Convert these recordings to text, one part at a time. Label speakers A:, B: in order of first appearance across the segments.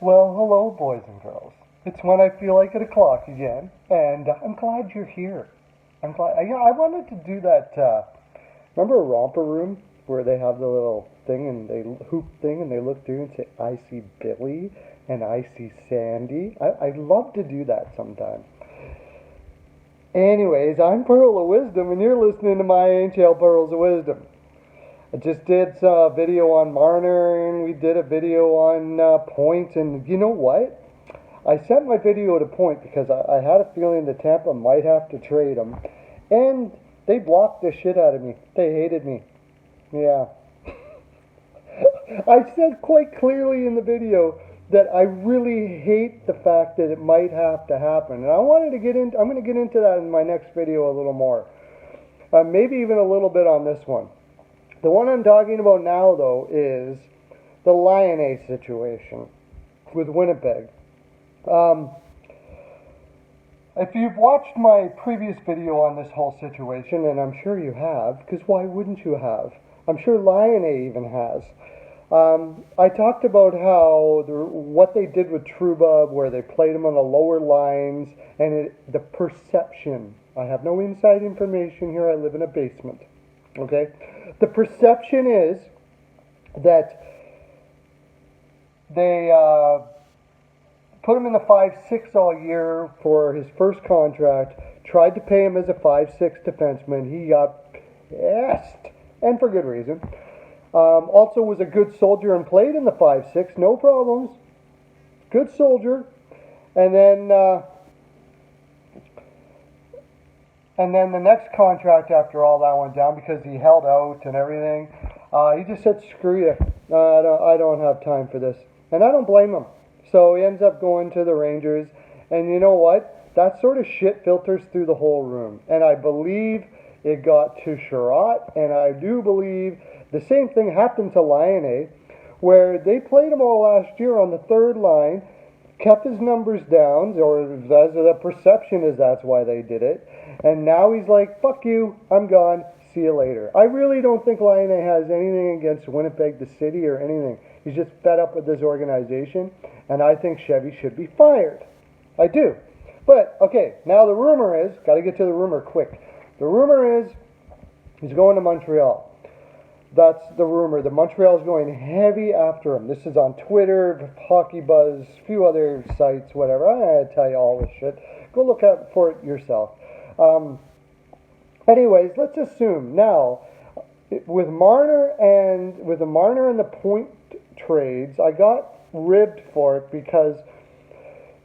A: Well, hello, boys and girls. It's when I feel like it o'clock again, and I'm glad you're here. I'm glad. I wanted to do that. Remember a romper room where they have the little thing and they hoop thing and they look through and say, "I see Billy and I see Sandy." I love to do that sometime. Anyways, I'm Pearl of Wisdom, and you're listening to my NHL Pearls of Wisdom. I just did a video on Marner, and we did a video on Point, and you know what? I sent my video to Point because I had a feeling that Tampa might have to trade him, and they blocked the shit out of me. They hated me. Yeah. I said quite clearly in the video that I really hate the fact that it might have to happen, and I wanted to get in. I'm going to get into that in my next video a little more, maybe even a little bit on this one. The one I'm talking about now, though, is the Laine situation with Winnipeg. Um, if you've watched my previous video on this whole situation, and I'm sure you have, because why wouldn't you have? I'm sure Laine even has. I talked about what they did with Trouba, where they played him on the lower lines, and the perception. I have no inside information here. I live in a basement. Okay? The perception is that they put him in the 5-6 all year for his first contract, tried to pay him as a 5-6 defenseman. He got pissed, and for good reason. Also was a good soldier and played in the 5-6, no problems. Good soldier. And then the next contract after all that went down because he held out and everything. He just said, "Screw you. I don't have time for this." And I don't blame him. So he ends up going to the Rangers. And you know what? That sort of shit filters through the whole room. And I believe it got to Sherratt. And I do believe the same thing happened to Laine, where they played him all last year on the third line, kept his numbers down, or as the perception is that's why they did it. And now he's like, "Fuck you, I'm gone, see you later." I really don't think Laine has anything against Winnipeg, the city, or anything. He's just fed up with this organization, and I think Chevy should be fired. I do. But, okay, now the rumor is, got to get to the rumor quick. The rumor is he's going to Montreal. That's the rumor. The Montreal's going heavy after him. This is on Twitter, Hockey Buzz, a few other sites, whatever. I'm going to tell you all this shit. Go look out for it yourself. Anyways, let's assume now with Marner and the Point trades, I got ribbed for it because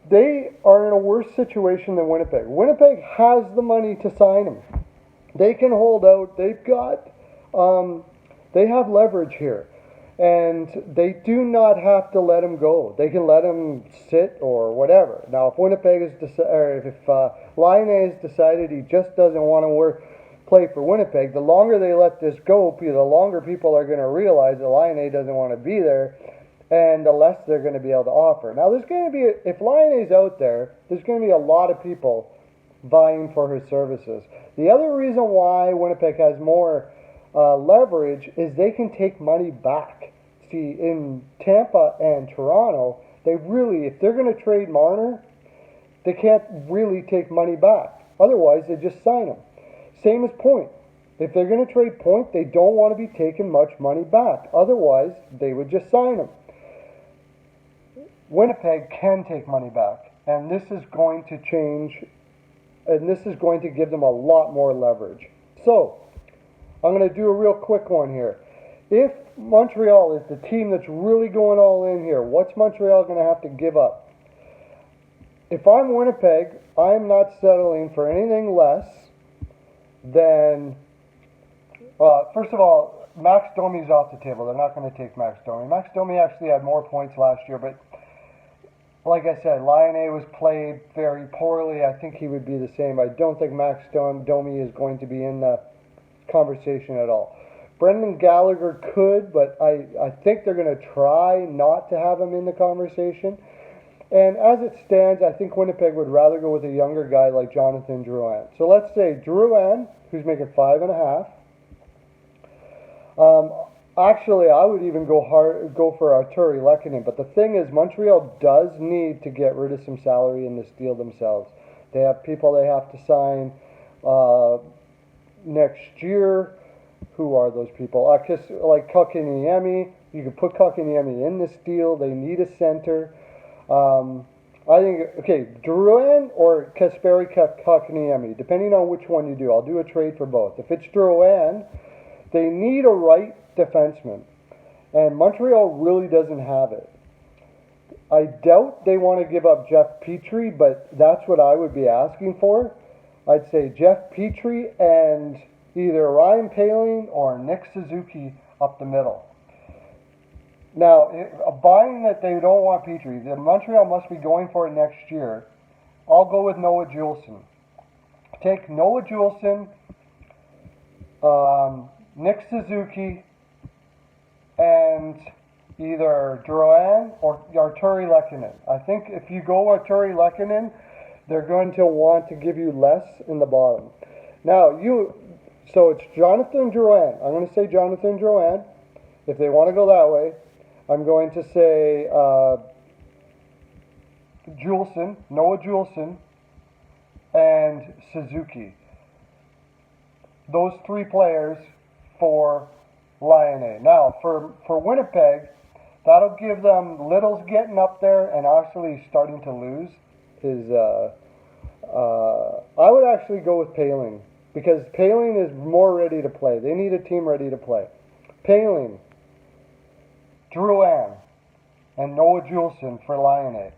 A: they are in a worse situation than Winnipeg. Winnipeg has the money to sign him. They can hold out. They have leverage here, and they do not have to let him go. They can let him sit or whatever. Now, if Winnipeg if Laine has decided he just doesn't want to play for Winnipeg, the longer they let this go, the longer people are going to realize that Laine doesn't want to be there, and the less they're going to be able to offer. Now, there's going to be, if Laine's out there, there's going to be a lot of people vying for his services. The other reason why Winnipeg has more leverage is they can take money back. See, in Tampa and Toronto, if they're going to trade Marner, they can't really take money back. Otherwise, they just sign him. Same as Point. If they're going to trade Point, they don't want to be taking much money back. Otherwise, they would just sign him. Winnipeg can take money back, and this is going to change, and this is going to give them a lot more leverage. So, I'm going to do a real quick one here. If Montreal is the team that's really going all in here, what's Montreal going to have to give up? If I'm Winnipeg, I'm not settling for anything less than, first of all, Max Domi's off the table. They're not going to take Max Domi. Max Domi actually had more points last year, but like I said, Laine was played very poorly. I think he would be the same. I don't think Max Domi is going to be in the conversation at all. Brendan Gallagher could, but I think they're going to try not to have him in the conversation. And as it stands, I think Winnipeg would rather go with a younger guy like Jonathan Drouin. So let's say Drouin, who's making 5.5. Actually, I would even go for Arturi Lehkonen. But the thing is, Montreal does need to get rid of some salary in this deal themselves. They have people they have to sign next year. Who are those people? Like Kotkaniemi. You could put Kotkaniemi in this deal. They need a center. I think, okay, Drouin or Kasperi Kotkaniemi, depending on which one you do. I'll do a trade for both. If it's Drouin, they need a right defenseman, and Montreal really doesn't have it. I doubt they want to give up Jeff Petrie, but that's what I would be asking for. I'd say Jeff Petrie and either Ryan Poehling or Nick Suzuki up the middle. Now, buying that they don't want Petrie, then Montreal must be going for it next year. I'll go with Noah Juulsen. Take Noah Juulsen, Nick Suzuki, and either Drouin or Arturi Lehkonen. I think if you go Arturi Lehkonen, they're going to want to give you less in the bottom. Now, so it's Jonathan Drouin. I'm going to say Jonathan Drouin. If they want to go that way, I'm going to say Juulsen, Noah Juulsen, and Suzuki. Those three players for Laine. Now, for Winnipeg, that'll give them Little's getting up there and actually starting to lose. I would actually go with Poehling because Poehling is more ready to play. They need a team ready to play. Poehling, Drouin, and Noah Juulsen for Laine.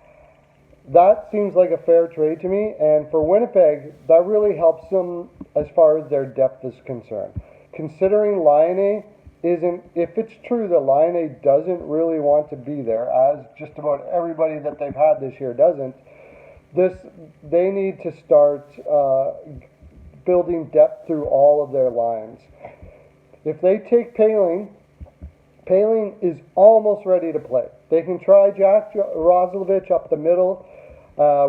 A: That seems like a fair trade to me, and for Winnipeg, that really helps them as far as their depth is concerned. Considering Laine isn't, if it's true that Laine doesn't really want to be there, as just about everybody that they've had this year doesn't, they need to start building depth through all of their lines. If they take Poehling is almost ready to play. They can try Jack Roslovic up the middle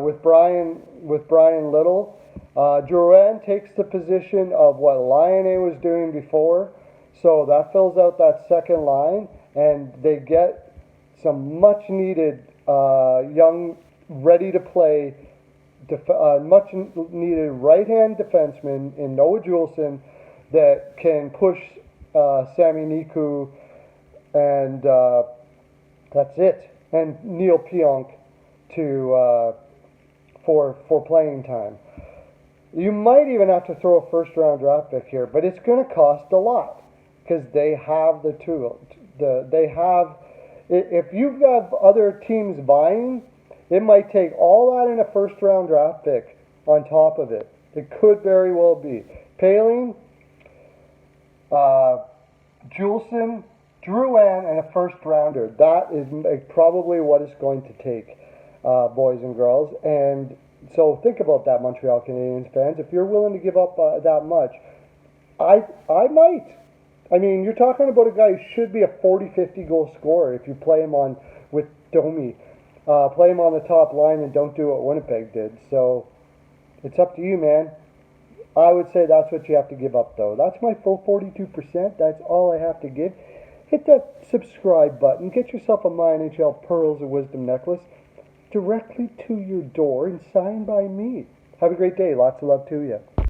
A: with Brian Little. Drouin takes the position of what Laine was doing before, so that fills out that second line, and they get some much needed young, ready to play, much needed right-hand defenseman in Noah Juulsen that can push Sami Niku, and that's it. And Neil Pionk for playing time. You might even have to throw a first-round draft pick here, but it's going to cost a lot because they have the tool. If you've got other teams vying, it might take all that in a first-round draft pick on top of it. It could very well be. Poehling, Juulsen, Drouin, and a first-rounder. That is probably what it's going to take, boys and girls. And so think about that, Montreal Canadiens fans. If you're willing to give up that much, I might. I mean, you're talking about a guy who should be a 40-50 goal scorer if you play him on with Domi. Play him on the top line and don't do what Winnipeg did. So it's up to you, man. I would say that's what you have to give up, though. That's my full 42%. That's all I have to give. Hit that subscribe button. Get yourself a My NHL Pearls of Wisdom necklace directly to your door and signed by me. Have a great day. Lots of love to you.